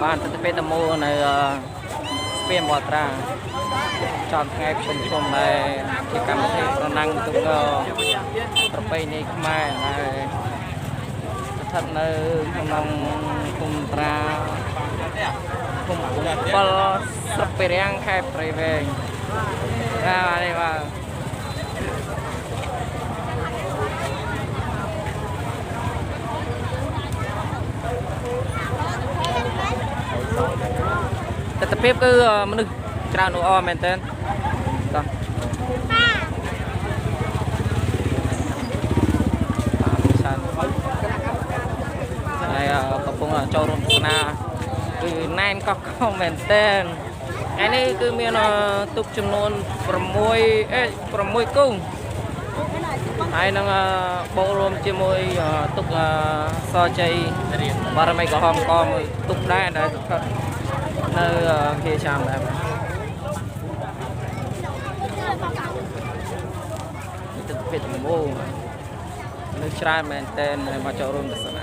បានទៅពេលតមូនៅស្ពានបត្រាចំថ្ងៃពេញជុំដែរជាកម្មវិធីប្រណាំងទុកប្រពៃណីខ្មែរហើយស្ថិតនៅក្នុងគុំត្រាគុំ7ស្រុកពេរាំងខេត្តព្រៃវែងនេះបាទទស្សនភាពគឺមនុស្សច្រើនអរមែនតើតោះហើយកំពុងចូលរួមទស្សនាគឺណែនកកមែនតើថ្ងៃនេះគឺមានទុកចំនួន6គូហើយនឹងបូករួមជាមួយទុកសជ័យបារមីក្រហមក៏មួយទុកដែរដែលស្ថិតនៅភាគចាំដែរទឹកពេទ្យមូនៅច្រើនមែនតើមកចូលរួមទស្សនា